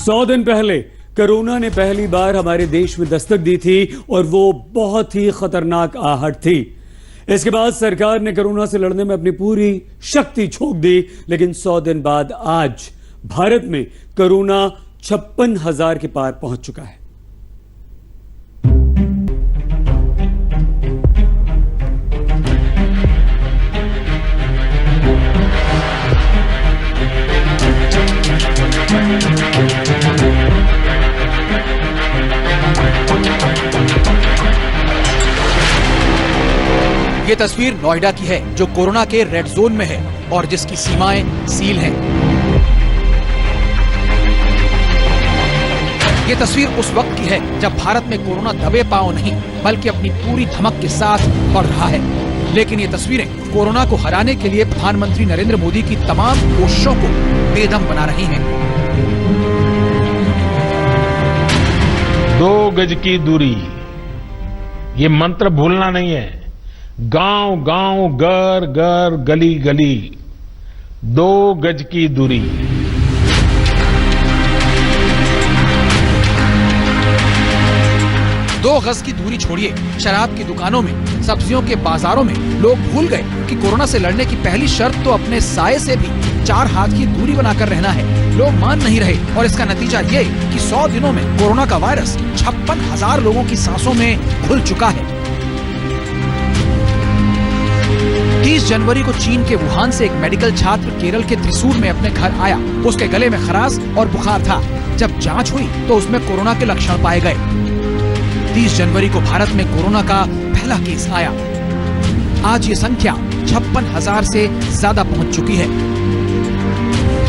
100 दिन पहले कोरोना ने पहली बार हमारे देश में दस्तक दी थी और वो बहुत ही खतरनाक आहट थी। इसके बाद सरकार ने कोरोना से लड़ने में अपनी पूरी शक्ति झोंक दी, लेकिन 100 दिन बाद आज भारत में कोरोना 56,000 के पार पहुंच चुका है। ये तस्वीर नोएडा की है, जो कोरोना के रेड जोन में है और जिसकी सीमाएं सील हैं। ये तस्वीर उस वक्त की है जब भारत में कोरोना दबे पांव नहीं बल्कि अपनी पूरी धमक के साथ बढ़ रहा है। लेकिन ये तस्वीरें कोरोना को हराने के लिए प्रधानमंत्री नरेंद्र मोदी की तमाम कोशिशों को बेदम बना रही हैं। 2 गज की दूरी, ये मंत्र भूलना नहीं है। गांव गांव, घर घर, गली गली, 2 गज की दूरी। दो गज की दूरी छोड़िए, शराब की दुकानों में, सब्जियों के बाजारों में लोग भूल गए कि कोरोना से लड़ने की पहली शर्त तो अपने साये से भी 4 हाथ की दूरी बनाकर रहना है। लोग मान नहीं रहे और इसका नतीजा ये कि 100 दिनों में कोरोना का वायरस 56,000 लोगों की सांसों में घुल चुका है। 30 जनवरी को चीन के वुहान से एक मेडिकल छात्र केरल के त्रिशूर में अपने घर आया। उसके गले में खराश और बुखार था। जब जांच हुई तो उसमें कोरोना के लक्षण पाए गए। 30 जनवरी को भारत में कोरोना का पहला केस आया। आज ये संख्या 56,000 से ज्यादा पहुंच चुकी है।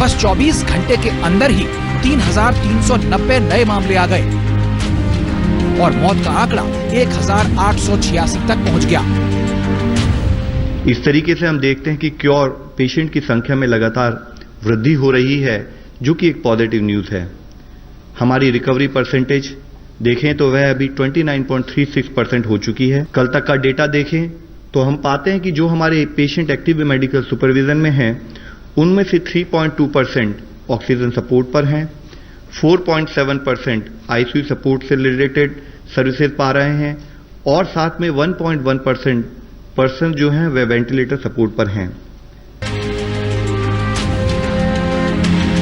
बस 24 घंटे के अंदर ही 3,390 नए मामले आ गए और मौत का आंकड़ा 1,886 तक पहुंच गया। इस तरीके से हम देखते हैं कि क्योर पेशेंट की संख्या में लगातार वृद्धि हो रही है, जो कि एक पॉजिटिव न्यूज है। हमारी रिकवरी परसेंटेज देखें तो वह अभी 29.36% हो चुकी है। कल तक का डेटा देखें तो हम पाते हैं कि जो हमारे पेशेंट एक्टिव मेडिकल सुपरविजन में हैं, उनमें से 3.2% ऑक्सीजन सपोर्ट पर हैं, 4.7% आईसीयू सपोर्ट से रिलेटेड सर्विसेज पा रहे हैं और साथ में 1.1% पर्सन जो हैं वे वेंटिलेटर सपोर्ट पर हैं।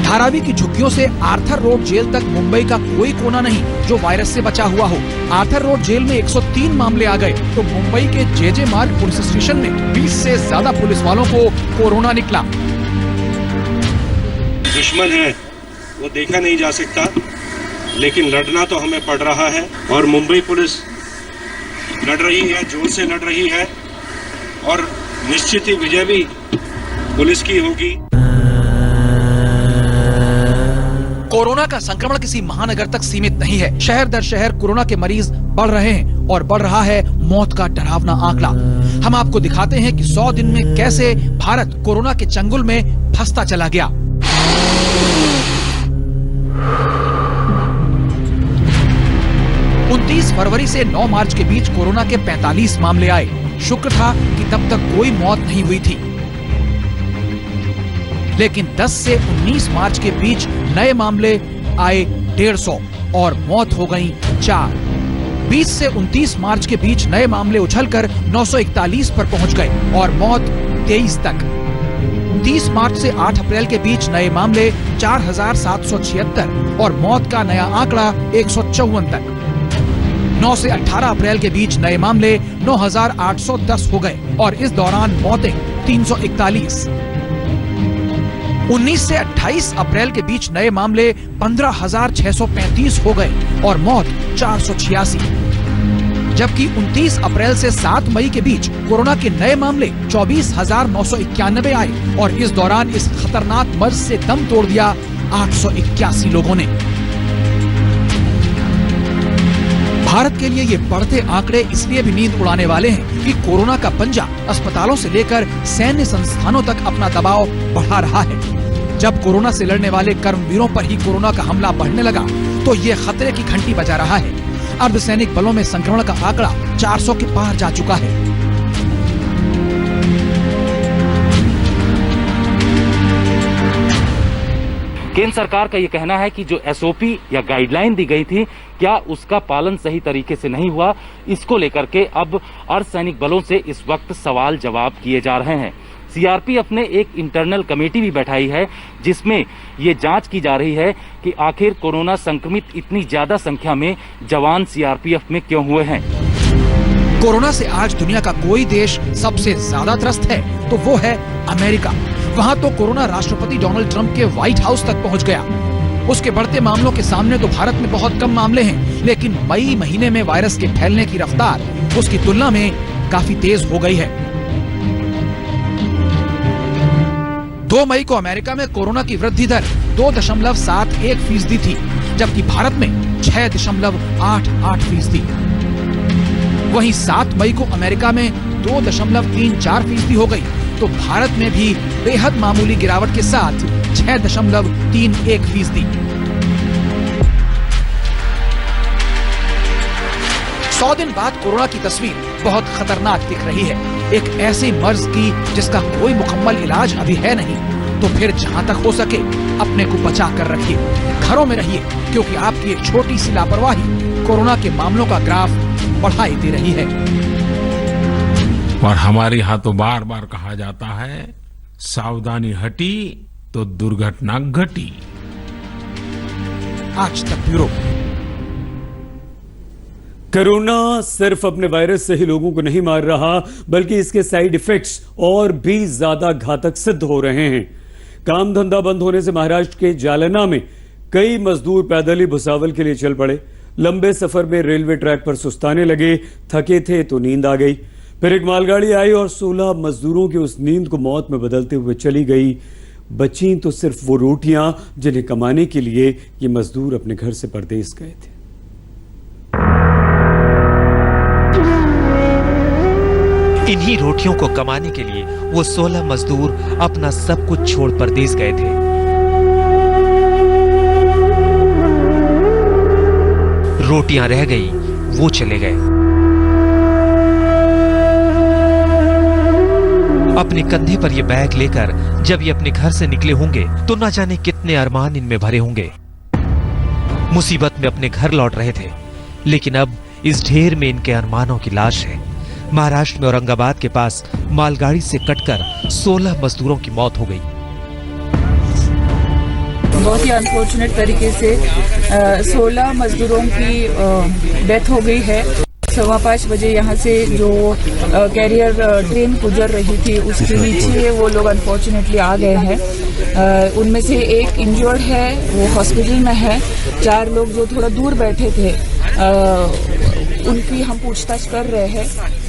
धारावी की झुग्गियों से आर्थर रोड जेल तक मुंबई का कोई कोना नहीं जो वायरस से बचा हुआ हो। आर्थर रोड जेल में 103 मामले आ गए तो मुंबई के जे मार्ग पुलिस स्टेशन में 20 से ज्यादा पुलिस वालों को कोरोना निकला। दुश्मन है वो देखा नहीं जा सकता, लेकिन लड़ना तो हमें पड़ रहा है और मुंबई पुलिस लड़ रही है, जोर से लड़ रही है और निश्चित ही विजय भी पुलिस की होगी। कोरोना का संक्रमण किसी महानगर तक सीमित नहीं है। शहर दर शहर कोरोना के मरीज बढ़ रहे हैं और बढ़ रहा है मौत का डरावना आंकड़ा। हम आपको दिखाते हैं कि 100 दिन में कैसे भारत कोरोना के चंगुल में फंसता चला गया। फरवरी से 9 मार्च के बीच कोरोना के 45 मामले आए। शुक्र था कि तब तक कोई मौत नहीं हुई थी। लेकिन 10 से 19 मार्च के बीच नए मामले आए 150 और मौत हो गई 4। 20 से 29 मार्च के बीच नए मामले उछलकर 941 पर पहुंच गए और मौत 23 तक। 30 मार्च से 8 अप्रैल के बीच नए मामले 4,776 और मौत का नया आंकड़ा 154 तक। 9 से 18 अप्रैल के बीच नए मामले 9,810 हो गए और इस दौरान मौतें 341। 19 से 28 अप्रैल के बीच नए मामले 15,635 हो गए और मौत 486। जबकि 29 अप्रैल से 7 मई के बीच कोरोना के नए मामले 24,991 आए और इस दौरान इस खतरनाक मर्ज से दम तोड़ दिया 881 लोगों ने। भारत के लिए ये बढ़ते आंकड़े इसलिए भी नींद उड़ाने वाले हैं कि कोरोना का पंजा अस्पतालों से लेकर सैन्य संस्थानों तक अपना दबाव बढ़ा रहा है। जब कोरोना से लड़ने वाले कर्मवीरों पर ही कोरोना का हमला बढ़ने लगा तो ये खतरे की घंटी बजा रहा है। अर्धसैनिक बलों में संक्रमण का आंकड़ा 400 के पार जा चुका है। केंद्र सरकार का ये कहना है कि जो एसओपी या गाइडलाइन दी गई थी, क्या उसका पालन सही तरीके से नहीं हुआ, इसको लेकर के अब अर्धसैनिक बलों से इस वक्त सवाल जवाब किए जा रहे हैं। सीआरपीएफ ने एक इंटरनल कमेटी भी बैठाई है जिसमें ये जांच की जा रही है कि आखिर कोरोना संक्रमित इतनी ज्यादा संख्या में जवान सीआरपीएफ में क्यों हुए हैं। कोरोना से आज दुनिया का कोई देश सबसे ज्यादा त्रस्त है तो वो है अमेरिका। वहाँ तो कोरोना राष्ट्रपति डोनाल्ड ट्रंप के व्हाइट हाउस तक पहुँच गया। उसके बढ़ते मामलों के सामने तो भारत में बहुत कम मामले हैं, लेकिन मई महीने में वायरस के फैलने की रफ्तार उसकी तुलना में काफी तेज हो गई है। 2 मई को अमेरिका में कोरोना की वृद्धि दर 2.71% थी, जबकि भारत में 6.88% वहीं 7 मई को अमेरिका में 2.34% हो गई, तो भारत में भी बेहद मामूली गिरावट के साथ 6.31%। 100 दिन बाद कोरोना की तस्वीर बहुत खतरनाक दिख रही है। एक ऐसे मर्ज की जिसका कोई मुकम्मल इलाज अभी है नहीं, तो फिर जहां तक हो सके अपने को बचा कर रखिए, घरों में रहिए, क्योंकि आपकी एक छोटी सी लापरवाही कोरोना के मामलों का ग्राफ बढ़ाई दे रही है। और हमारे यहाँ तो बार बार कहा जाता है, सावधानी हटी तो दुर्घटना घटी। आज तक ब्यूरो। कोरोना सिर्फ अपने वायरस से ही लोगों को नहीं मार रहा, बल्कि इसके साइड इफेक्ट्स और भी ज्यादा घातक सिद्ध हो रहे हैं। काम धंधा बंद होने से महाराष्ट्र के जालना में कई मजदूर पैदल ही भुसावल के लिए चल पड़े। लंबे सफर में रेलवे ट्रैक पर सुस्ताने लगे, थके थे तो नींद आ गई। फिर एक मालगाड़ी आई और 16 मजदूरों की उस नींद को मौत में बदलते हुए चली गई। बची तो सिर्फ वो रोटियां जिन्हें कमाने के लिए ये मजदूर अपने घर से परदेस गए थे। इन्हीं रोटियों को कमाने के लिए वो 16 मजदूर अपना सब कुछ छोड़ परदेस गए थे। रोटियां रह गई, वो चले गए। अपने कंधे पर ये बैग लेकर जब ये अपने घर से निकले होंगे तो ना जाने कितने अरमान इनमें भरे होंगे। मुसीबत में अपने घर लौट रहे थे, लेकिन अब इस ढेर में इनके अरमानों की लाश है। महाराष्ट्र में औरंगाबाद के पास मालगाड़ी से कटकर 16 मजदूरों की मौत हो गई। बहुत ही अनफॉर्चुनेट तरीके से 16 मजदूरों की डेथ हो गई है। 5:15 बजे यहाँ से जो कैरियर ट्रेन गुजर रही थी उसके नीचे वो लोग अनफॉर्चुनेटली आ गए हैं। उनमें से एक इंजर्ड है, वो हॉस्पिटल में है। 4 लोग जो थोड़ा दूर बैठे थे उनकी हम पूछताछ कर रहे हैं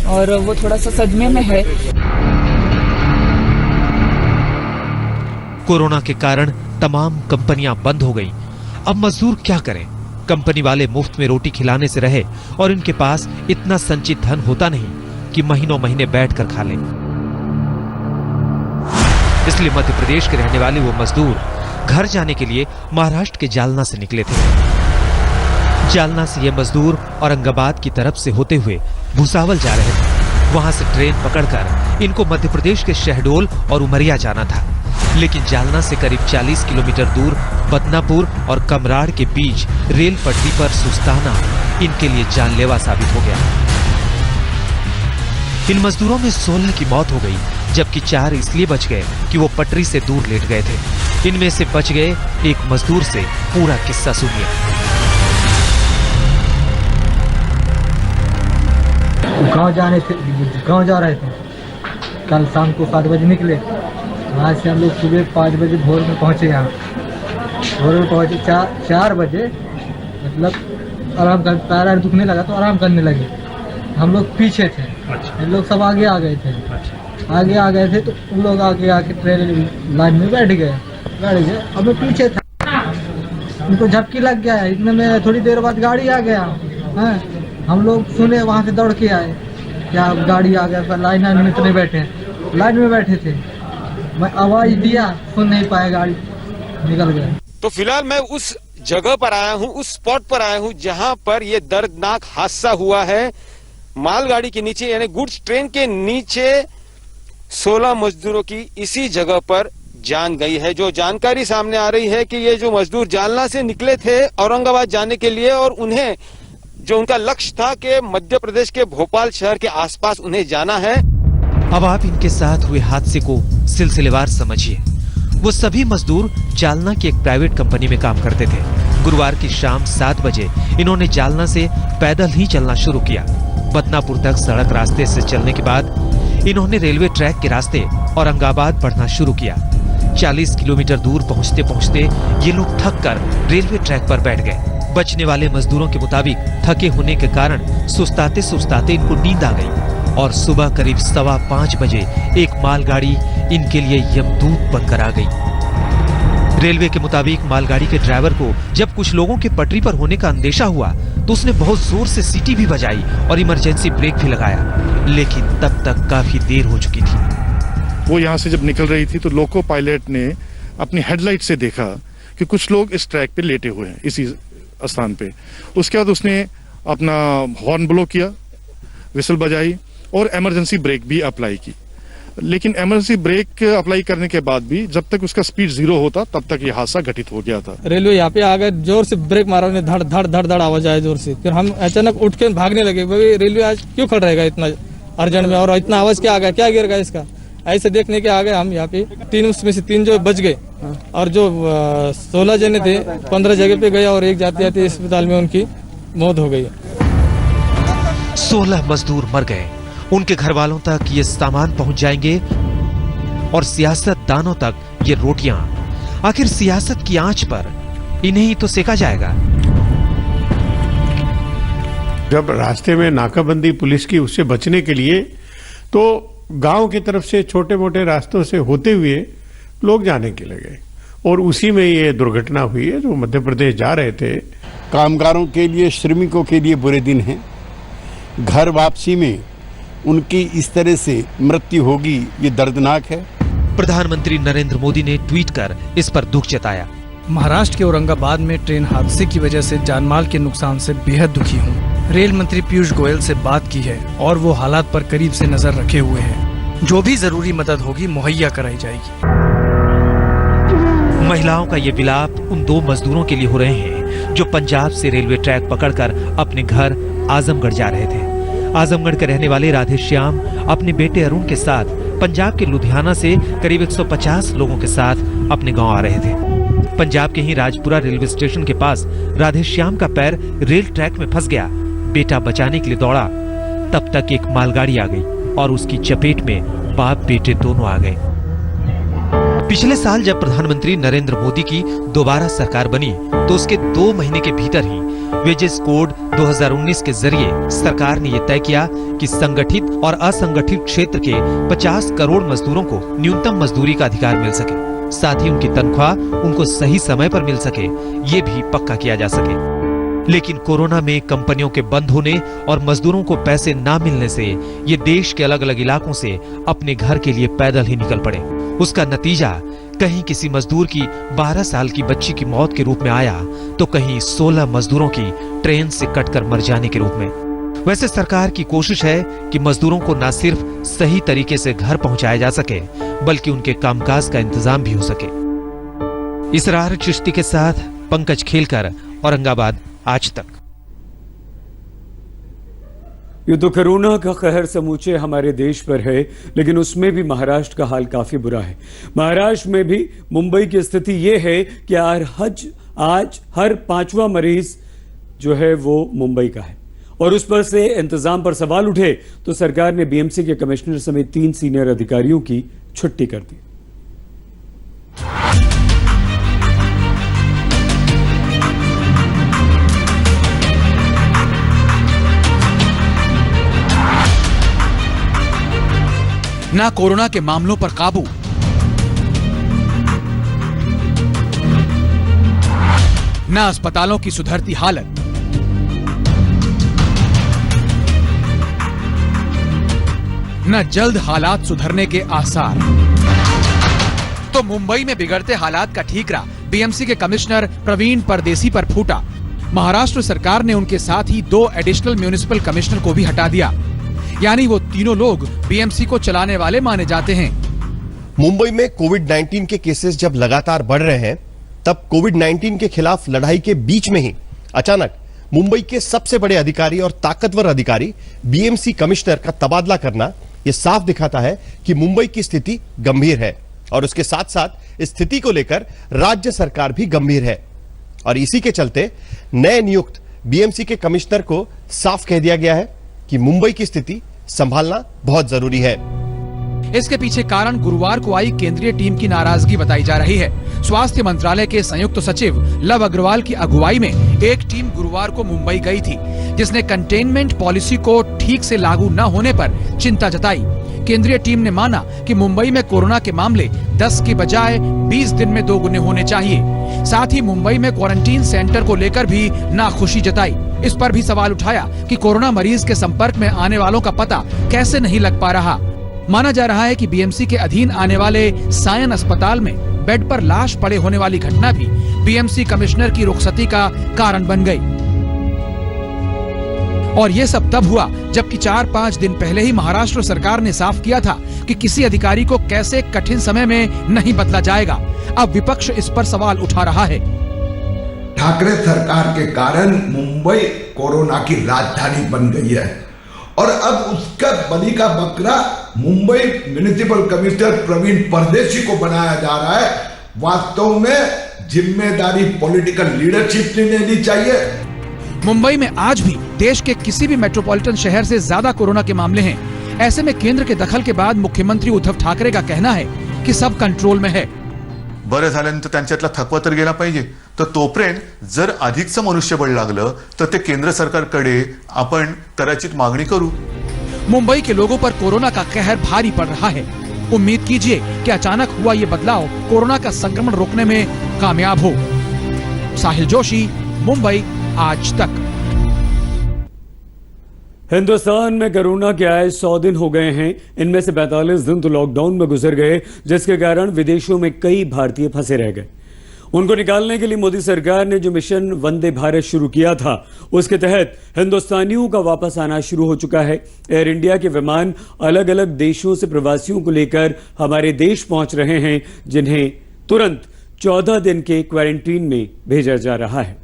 और वो थोड़ा सा सदमे में है। कोरोना के कारण तमाम कंपनियां बंद हो गई। अब मजदूर क्या करें? कंपनी वाले मुफ्त में रोटी खिलाने से रहे और इनके पास इतना संचित धन होता नहीं कि महीनों महीने बैठकर खा लें। इसलिए मध्य प्रदेश के रहने वाले वो मजदूर घर जाने के लिए महाराष्ट्र के जालना से निकले थे। जालना से ये मजदूर औरंगाबाद की तरफ से होते हुए भुसावल जा रहे थे। वहां से ट्रेन पकड़कर इनको मध्य प्रदेश के शहडोल और उमरिया जाना था, लेकिन जालना से करीब 40 किलोमीटर दूर बदनापुर और कमराड़ के बीच रेल पटरी पर सुस्ताना इनके लिए जानलेवा साबित हो गया। इन मजदूरों में 16 की मौत हो गई, जबकि 4 इसलिए बच गए कि वो पटरी से दूर लेट गए थे। इनमें से बच गए एक मजदूर से पूरा किस्सा सुनिए। गांव जा रहे थे। कल शाम को 7 बजे निकले। वहाँ से हम लोग सुबह 5 बजे भोर में पहुँचे। यहाँ भोर में पहुँचे 4 बजे, मतलब आराम कर, पैर दुखने लगा तो आराम करने लगे। हम लोग पीछे थे। हम लोग सब आगे आ गए थे। आगे आ गए थे तो उन लोग आगे आके ट्रेन लाइन में बैठ गए। अब मैं पीछे था, उनको झपकी लग गया। इतने में थोड़ी देर बाद गाड़ी आ गया। हम लोग सुने, वहाँ से दौड़ के आए, क्या गाड़ी आ गया। लाइन में इतने बैठे, लाइन में बैठे थे। मैं आवाज दिया, सुन नहीं पाया, गाड़ी निकल गया। तो फिलहाल मैं उस जगह पर आया हूँ, उस स्पॉट पर आया हूँ जहाँ पर ये दर्दनाक हादसा हुआ है। मालगाड़ी के नीचे यानी गुड्स ट्रेन के नीचे 16 मजदूरों की इसी जगह पर जान गई है। जो जानकारी सामने आ रही है कि ये जो मजदूर जालना से निकले थे औरंगाबाद जाने के लिए और उन्हें जो उनका लक्ष्य था कि मध्य प्रदेश के भोपाल शहर के आसपास उन्हें जाना है। अब आप इनके साथ हुए हादसे को सिलसिलेवार समझिए। वो सभी मजदूर जालना की एक प्राइवेट कंपनी में काम करते थे। गुरुवार की शाम 7 बजे इन्होंने जालना से पैदल ही चलना शुरू किया। बदनापुर तक सड़क रास्ते से चलने के बाद इन्होंने रेलवे ट्रैक के रास्ते औरंगाबाद बढ़ना शुरू किया। 40 किलोमीटर दूर पहुंचते पहुंचते ये लोग थक कर रेलवे ट्रैक पर बैठ गए। बचने वाले मजदूरों के मुताबिक थके होने के कारण सुस्ताते सुस्ताते इनको नींद आ गई और सुबह करीब 5:15 बजे एक मालगाड़ी इनके लिए यमदूत बनकर आ गई। रेलवे के मुताबिक मालगाड़ी के ड्राइवर को जब कुछ लोगों के पटरी पर होने का अंदेशा हुआ तो उसने बहुत जोर से सीटी भी बजाई और इमरजेंसी ब्रेक भी लगाया, लेकिन तब तक काफी देर हो चुकी थी। वो यहाँ से जब निकल रही थी तो लोको पायलट ने अपनी हेडलाइट से देखा कि कुछ लोग इस ट्रैक पे लेटे हुए हैं इसी स्थान पे। उसके बाद उसने अपना हॉर्न ब्लो किया, विसल बजाई और इमरजेंसी ब्रेक भी अप्लाई की। लेकिन इमरजेंसी ब्रेक अप्लाई करने के बाद भी जब तक उसका स्पीड 0 होता तब तक ये हादसा घटित हो गया था। रेलवे यहाँ पे आ गए, जोर से ब्रेक मारा, उन्हें धड़ धड़ धड़ धड़ आवाज आया जोर से। फिर हम अचानक उठ के भागने लगे, भाई रेलवे आज क्यों खड़ रहेगा इतना अर्जेंट में और इतना आवाज क्या आ गया, क्या गिर गया इसका। ऐसे देखने के आ गए हम यहाँ पे। 3 उसमें से 3 जो बच गए और जो 16 जने थे 15 जगह पे गए और एक जाते जाते अस्पताल में उनकी मौत हो गई। 16 मजदूर मर गए। उनके घर वालों तक ये सामान पहुंच जाएंगे और सियासतदानों तक ये रोटियां। आखिर सियासत की आंच पर इन्हें ही तो सेका जाएगा। जब रास्ते में नाकाबंदी पुलिस की, उससे बचने के लिए तो गांव की तरफ से छोटे मोटे रास्तों से होते हुए लोग जाने के लगे और उसी में ये दुर्घटना हुई है। जो मध्य प्रदेश जा रहे थे, कामगारों के लिए, श्रमिकों के लिए बुरे दिन हैं। घर वापसी में उनकी इस तरह से मृत्यु होगी, ये दर्दनाक है। प्रधानमंत्री नरेंद्र मोदी ने ट्वीट कर इस पर दुख जताया। महाराष्ट्र के औरंगाबाद में ट्रेन हादसे की वजह से जानमाल के नुकसान से बेहद दुखी हूँ। रेल मंत्री पीयूष गोयल से बात की है और वो हालात पर करीब से नजर रखे हुए हैं। जो भी जरूरी मदद होगी मुहैया कराई जाएगी। महिलाओं का ये विलाप उन 2 मजदूरों के लिए हो रहे हैं जो पंजाब से रेलवे ट्रैक पकड़कर अपने घर आजमगढ़ जा रहे थे। आजमगढ़ के रहने वाले राधेश्याम अपने बेटे अरुण के साथ पंजाब के लुधियाना से करीब 150 लोगों के साथ अपने गांव आ रहे थे। पंजाब के ही राजपुरा रेलवे स्टेशन के पास राधेश्याम का पैर रेल ट्रैक में फंस गया। बेटा बचाने के लिए दौड़ा, तब तक एक मालगाड़ी आ गई और उसकी चपेट में बाप बेटे दोनों आ गए। पिछले साल जब प्रधानमंत्री नरेंद्र मोदी की दोबारा सरकार बनी तो उसके 2 महीने के भीतर ही वेजेस कोड 2019 के जरिए सरकार ने यह तय किया कि संगठित और असंगठित क्षेत्र के 50 करोड़ मजदूरों को न्यूनतम मजदूरी का अधिकार मिल सके, साथ ही उनकी तनख्वाह उनको सही समय पर मिल सके, ये भी पक्का किया जा सके। लेकिन कोरोना में कंपनियों के बंद होने और मजदूरों को पैसे ना मिलने से ये देश के अलग अलग इलाकों से अपने घर के लिए पैदल ही निकल पड़े। उसका नतीजा कहीं किसी मजदूर की 12 साल की बच्ची की मौत के रूप में आया तो कहीं 16 मजदूरों की ट्रेन से कटकर मर जाने के रूप में। वैसे सरकार की कोशिश है कि मजदूरों को न सिर्फ सही तरीके से घर पहुंचाया जा सके बल्कि उनके कामकाज का इंतजाम भी हो सके। इसरार चिश्ती के साथ पंकज खेलकर, औरंगाबाद, आज तक। ये तो कोरोना का कहर समूचे हमारे देश पर है, लेकिन उसमें भी महाराष्ट्र का हाल काफी बुरा है। महाराष्ट्र में भी मुंबई की स्थिति ये है कि आज हर 5वां मरीज जो है वो मुंबई का है और उस पर से इंतजाम पर सवाल उठे तो सरकार ने बीएमसी के कमिश्नर समेत 3 सीनियर अधिकारियों की छुट्टी कर दी। ना कोरोना के मामलों पर काबू, ना अस्पतालों की सुधरती हालत, न जल्द हालात सुधरने के आसार। तो मुंबई में बिगड़ते हालात का ठीकरा बीएमसी के कमिश्नर प्रवीण परदेसी पर फूटा। महाराष्ट्र सरकार ने उनके साथ ही 2 एडिशनल म्युनिसिपल कमिश्नर को भी हटा दिया, यानी वो तीनों लोग बीएमसी को चलाने वाले माने जाते हैं। मुंबई में कोविड-19 के केसेस जब लगातार बढ़ रहे हैं, तब कोविड-19 के खिलाफ लड़ाई के बीच में ही अचानक मुंबई के सबसे बड़े अधिकारी और ताकतवर अधिकारी बीएमसी कमिश्नर का तबादला करना यह साफ दिखाता है कि मुंबई की स्थिति गंभीर है और उसके साथ साथ स्थिति को लेकर राज्य सरकार भी गंभीर है। और इसी के चलते नए नियुक्त बीएमसी के कमिश्नर को साफ कह दिया गया है कि मुंबई की स्थिति संभालना बहुत जरूरी है। इसके पीछे कारण गुरुवार को आई केंद्रीय टीम की नाराजगी बताई जा रही है। स्वास्थ्य मंत्रालय के संयुक्त सचिव लव अग्रवाल की अगुवाई में एक टीम गुरुवार को मुंबई गई थी, जिसने कंटेनमेंट पॉलिसी को ठीक से लागू न होने पर चिंता जताई। केंद्रीय टीम ने माना कि मुंबई में कोरोना के मामले 10 की बजाय 20 दिन में 2 गुने होने चाहिए। साथ ही मुंबई में क्वारंटीन सेंटर को लेकर भी नाखुशी जताई। इस पर भी सवाल उठाया कि कोरोना मरीज के संपर्क में आने वालों का पता कैसे नहीं लग पा रहा। माना जा रहा है कि बीएमसी के अधीन आने वाले सायन अस्पताल में बेड पर लाश पड़े होने वाली घटना भी बीएमसी कमिश्नर की रुखसती का कारण बन गई। और ये सब तब हुआ जबकि 4-5 दिन पहले ही महाराष्ट्र सरकार ने साफ किया था कि किसी अधिकारी को कैसे कठिन समय में नहीं बदला जाएगा। अब विपक्ष इस पर सवाल उठा रहा है। ठाकरे सरकार के कारण मुंबई कोरोना की राजधानी बन गई है और अब उसका बलि का बकरा मुंबई म्युनिसिपल कमिश्नर प्रवीण परदेशी को बनाया जा रहा है। वास्तव में जिम्मेदारी पॉलिटिकल लीडरशिप ने लेनी चाहिए। मुंबई में आज भी देश के किसी भी मेट्रोपॉलिटन शहर से ज्यादा कोरोना के मामले हैं। ऐसे में केंद्र के दखल के बाद मुख्यमंत्री उद्धव ठाकरे का कहना है कि सब कंट्रोल में है। बरं झाल्यानंतर त्यांच्यातला थकवा तर गेला पाहिजे, तर तोपर्यंत जर अधिकचं मनुष्यबळ लागलं तर ते केंद्र सरकारकडे आपण कदाचित मागणी करू। मुंबई के लोगों पर कोरोना का कहर भारी पड़ रहा है। उम्मीद कीजिए कि अचानक हुआ ये बदलाव कोरोना का संक्रमण रोकने में कामयाब हो। साहिल जोशी, मुंबई, आज तक। हिंदुस्तान में कोरोना के आए 100 दिन हो गए हैं। इनमें से 45 दिन तो लॉकडाउन में गुजर गए, जिसके कारण विदेशों में कई भारतीय फंसे रह गए। उनको निकालने के लिए मोदी सरकार ने जो मिशन वंदे भारत शुरू किया था, उसके तहत हिंदुस्तानियों का वापस आना शुरू हो चुका है। एयर इंडिया के विमान अलग अलग देशों से प्रवासियों को लेकर हमारे देश पहुंच रहे हैं, जिन्हें तुरंत 14 दिन के क्वारंटीन में भेजा जा रहा है।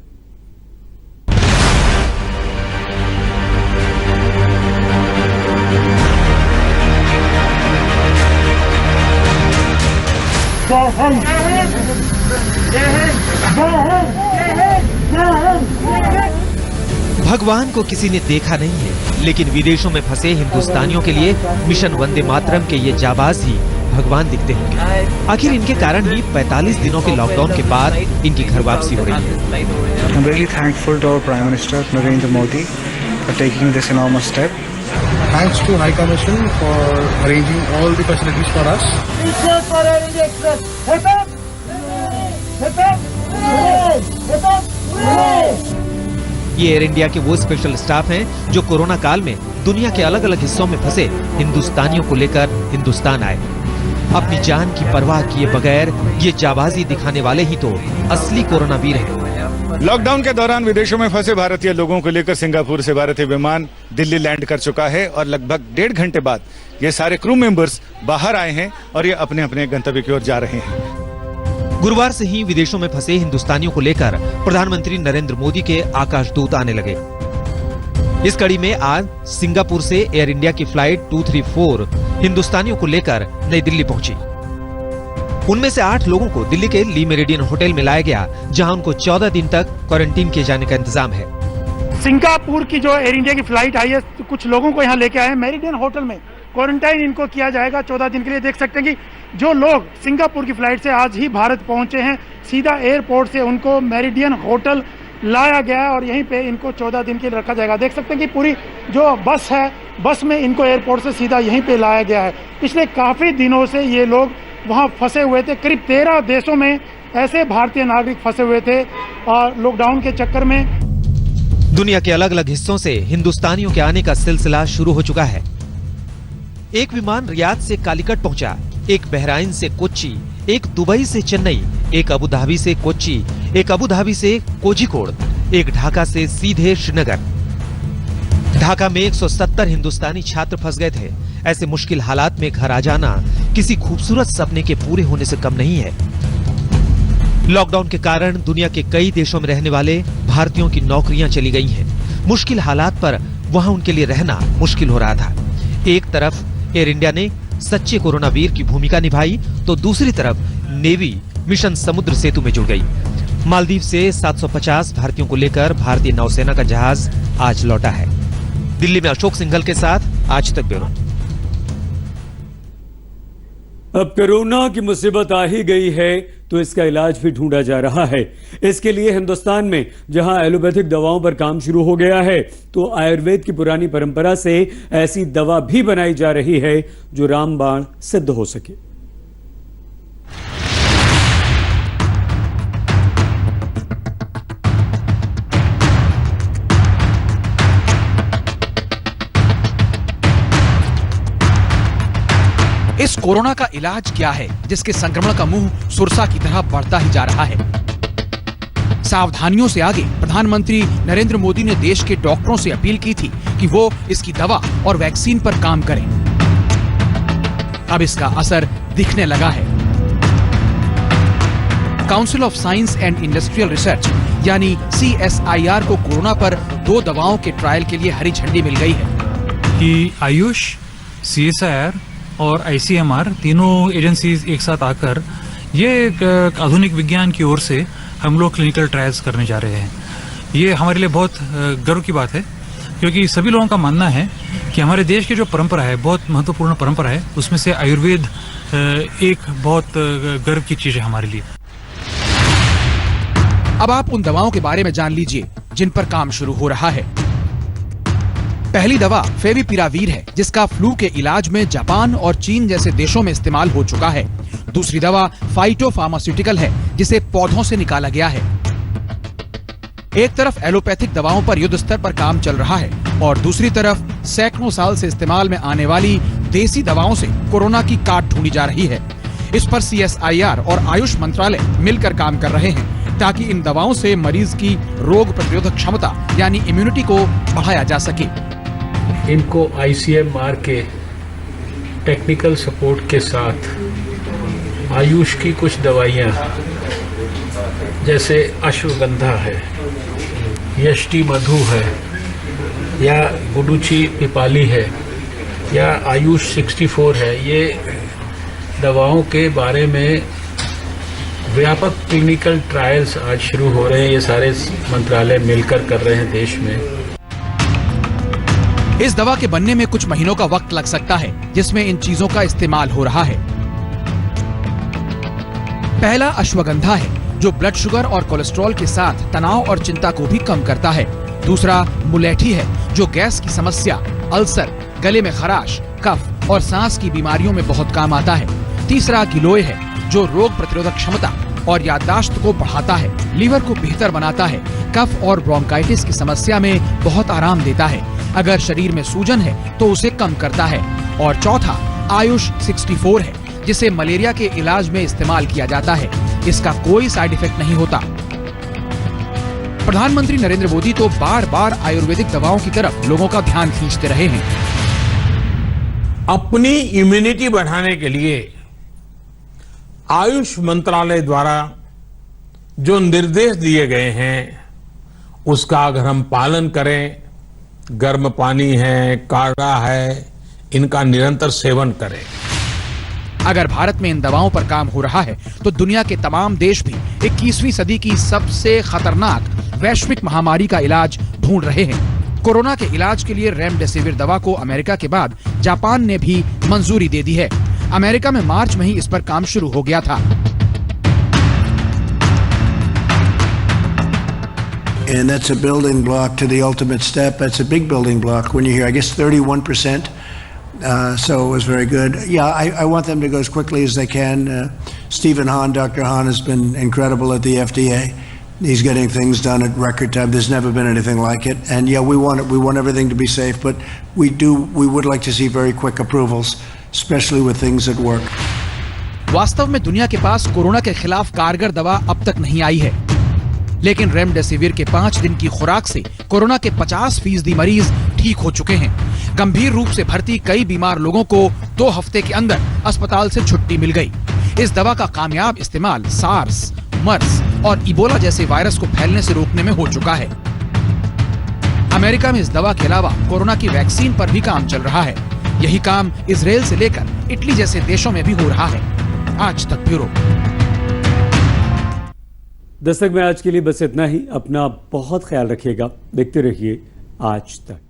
भगवान को किसी ने देखा नहीं है, लेकिन विदेशों में फंसे हिंदुस्तानियों के लिए मिशन वंदे मातरम के ये जाबाज ही भगवान दिखते होंगे। आखिर इनके कारण ही 45 दिनों के लॉकडाउन के बाद इनकी घर वापसी हो रही है। I'm really thankful to our Prime Minister Narendra Modi for taking this enormous step. Thanks to High Commission for arranging all the facilities for us. ये एयर इंडिया के वो स्पेशल स्टाफ हैं जो कोरोना काल में दुनिया के अलग अलग हिस्सों में फंसे हिंदुस्तानियों को लेकर हिंदुस्तान आए। अपनी जान की परवाह किए बगैर ये जाबाजी दिखाने वाले ही तो असली कोरोना वीर हैं। लॉकडाउन के दौरान विदेशों में फंसे भारतीय लोगों को लेकर सिंगापुर से भारतीय विमान दिल्ली लैंड कर चुका है और लगभग 1.5 घंटे बाद ये सारे क्रू मेंबर्स बाहर आए हैं और ये अपने अपने गंतव्य की ओर जा रहे हैं। गुरुवार से ही विदेशों में फंसे हिंदुस्तानियों को लेकर प्रधानमंत्री नरेंद्र मोदी के आकाशदूत आने लगे। इस कड़ी में आज सिंगापुर से एयर इंडिया की फ्लाइट 234 हिंदुस्तानियों को लेकर नई दिल्ली पहुंची। उनमें से 8 लोगों को दिल्ली के ली मेरिडियन होटल में लाया गया, जहां उनको 14 दिन तक क्वारंटीन किए जाने का इंतजाम है। सिंगापुर की जो एयर इंडिया की फ्लाइट आई है, तो कुछ लोगों को यहाँ लेके आए हैं। मेरिडियन होटल में क्वारंटाइन इनको किया जाएगा 14 दिन के लिए। देख सकते हैं कि जो लोग सिंगापुर की फ्लाइट से आज ही भारत पहुंचे हैं, सीधा एयरपोर्ट से उनको मेरिडियन होटल लाया गया है और यहीं पे इनको 14 दिन के लिए रखा जाएगा। देख सकते हैं कि पूरी जो बस है, बस में इनको एयरपोर्ट से सीधा यहीं पे लाया गया है। पिछले काफ़ी दिनों से ये लोग वहाँ फंसे हुए थे। करीब 13 देशों में ऐसे भारतीय नागरिक फंसे हुए थे और लॉकडाउन के चक्कर में। दुनिया के अलग अलग हिस्सों से हिंदुस्तानियों के आने का सिलसिला शुरू हो चुका है। एक विमान रियाद से कालीकट पहुंचा, एक बहराइन से कोच्चि, एक दुबई से चेन्नई, एक अबू धाबी से कोच्चि, एक अबू धाबी से कोझिकोड, एक ढाका से सीधे श्रीनगर। ढाका में 170 हिंदुस्तानी छात्र फंस गए थे। ऐसे मुश्किल हालात में घर आ जाना किसी खूबसूरत सपने के पूरे होने से कम नहीं है। लॉकडाउन के कारण दुनिया के कई देशों में रहने वाले भारतीयों की नौकरियां चली गई हैं। मुश्किल हालात पर वहां उनके लिए रहना मुश्किल हो रहा था। एक तरफ एयर इंडिया ने सच्चे कोरोना वीर की भूमिका निभाई तो दूसरी तरफ नेवी मिशन समुद्र सेतु में जुड़ गई। मालदीव से 750 भारतीयों को लेकर भारतीय नौसेना का जहाज आज लौटा है। दिल्ली में अशोक सिंघल के साथ आज तक ब्यूरो। अब कोरोना की मुसीबत आ ही गई है तो इसका इलाज भी ढूंढा जा रहा है। इसके लिए हिंदुस्तान में जहां एलोपैथिक दवाओं पर काम शुरू हो गया है तो आयुर्वेद की पुरानी परंपरा से ऐसी दवा भी बनाई जा रही है जो रामबाण सिद्ध हो सके। इस कोरोना का इलाज क्या है जिसके संक्रमण का मुंह सुरसा की तरह बढ़ता ही जा रहा है? सावधानियों से आगे प्रधानमंत्री नरेंद्र मोदी ने देश के डॉक्टरों से अपील की थी कि वो इसकी दवा और वैक्सीन पर काम करें। अब इसका असर दिखने लगा है। Council of science and industrial research यानी CSIR को कोरोना पर 2 दवाओं के ट्रायल के लिए हरी झंडी मिल गई है कि आयुष, CSIR और ICMR तीनों एजेंसीज एक साथ आकर ये एक आधुनिक विज्ञान की ओर से हम लोग क्लिनिकल ट्रायल्स करने जा रहे हैं। ये हमारे लिए बहुत गर्व की बात है क्योंकि सभी लोगों का मानना है कि हमारे देश की जो परंपरा है, बहुत महत्वपूर्ण परंपरा है, उसमें से आयुर्वेद एक बहुत गर्व की चीज है हमारे लिए। अब आप उन दवाओं के बारे में जान लीजिए जिन पर काम शुरू हो रहा है। पहली दवा फेविपिरावीर है जिसका फ्लू के इलाज में जापान और चीन जैसे देशों में इस्तेमाल हो चुका है। दूसरी दवा फाइटोफार्मास्यूटिकल है जिसे पौधों से निकाला गया है। एक तरफ एलोपैथिक दवाओं पर युद्ध स्तर पर काम चल रहा है और दूसरी तरफ सैकड़ों साल से इस्तेमाल में आने वाली देसी दवाओं से कोरोना की काट ढूंढी जा रही है। इस पर CSIR और आयुष मंत्रालय मिलकर काम कर रहे हैं ताकि इन दवाओं से मरीज की रोग प्रतिरोधक क्षमता यानी इम्यूनिटी को बढ़ाया जा सके। इनको ICMR के टेक्निकल सपोर्ट के साथ आयुष की कुछ दवाइयाँ जैसे अश्वगंधा है, यष्टि मधु है या गुडुचि पिपाली है या आयुष 64 है, ये दवाओं के बारे में व्यापक क्लिनिकल ट्रायल्स आज शुरू हो रहे हैं। ये सारे मंत्रालय मिलकर कर रहे हैं देश में। इस दवा के बनने में कुछ महीनों का वक्त लग सकता है जिसमें इन चीजों का इस्तेमाल हो रहा है। पहला अश्वगंधा है जो ब्लड शुगर और कोलेस्ट्रॉल के साथ तनाव और चिंता को भी कम करता है। दूसरा मुलेठी है जो गैस की समस्या, अल्सर, गले में खराश, कफ और सांस की बीमारियों में बहुत काम आता है। तीसरा गिलोय है जो रोग प्रतिरोधक क्षमता और याददाश्त को बढ़ाता है, लीवर को बेहतर बनाता है, कफ और ब्रोंकाइटिस की समस्या में बहुत आराम देता है, अगर शरीर में सूजन है तो उसे कम करता है। और चौथा आयुष 64 है जिसे मलेरिया के इलाज में इस्तेमाल किया जाता है। इसका कोई साइड इफेक्ट नहीं होता। प्रधानमंत्री नरेंद्र मोदी तो बार बार आयुर्वेदिक दवाओं की तरफ लोगों का ध्यान खींचते रहे हैं। अपनी इम्यूनिटी बढ़ाने के लिए आयुष मंत्रालय द्वारा जो निर्देश दिए गए हैं उसका अगर हम पालन करें, गर्म पानी है, काढ़ा है, इनका निरंतर सेवन करें। अगर भारत में इन दवाओं पर काम हो रहा है तो दुनिया के तमाम देश भी 21वीं सदी की सबसे खतरनाक वैश्विक महामारी का इलाज ढूंढ रहे हैं। कोरोना के इलाज के लिए रेमडेसिविर दवा को अमेरिका के बाद जापान ने भी मंजूरी दे दी है। अमेरिका में मार्च में ही इस पर काम शुरू हो गया था। And that's a building block to the ultimate step. That's a big building block when you're here. I guess 31%. So it was very good. Yeah, I want them to go as quickly as they can. Stephen Hahn, Dr. Hahn has been incredible at the FDA. He's getting things done at record time. There's never been anything like it. And yeah, we want everything to be safe, but we would like to see very quick approvals, especially with things that work. वास्तव में दुनिया के पास corona के खिलाफ कारगर दवा अब तक नहीं आई है, लेकिन रेमडेसिविर के 5 दिन की खुराक से कोरोना के 50% मरीज ठीक हो चुके हैं। गंभीर रूप से भर्ती कई बीमार लोगों को 2 हफ्ते के अंदर अस्पताल से छुट्टी मिल गई। इस दवा का कामयाब इस्तेमाल सार्स, मर्स और इबोला जैसे वायरस को फैलने से रोकने में हो चुका है। अमेरिका में इस दवा के अलावा कोरोना की वैक्सीन पर भी काम चल रहा है। यही काम इजराइल से लेकर इटली जैसे देशों में भी हो रहा है। आज तक ब्यूरो। दस्तक में आज के लिए बस इतना ही। अपना बहुत ख्याल रखिएगा। देखते रहिए आज तक।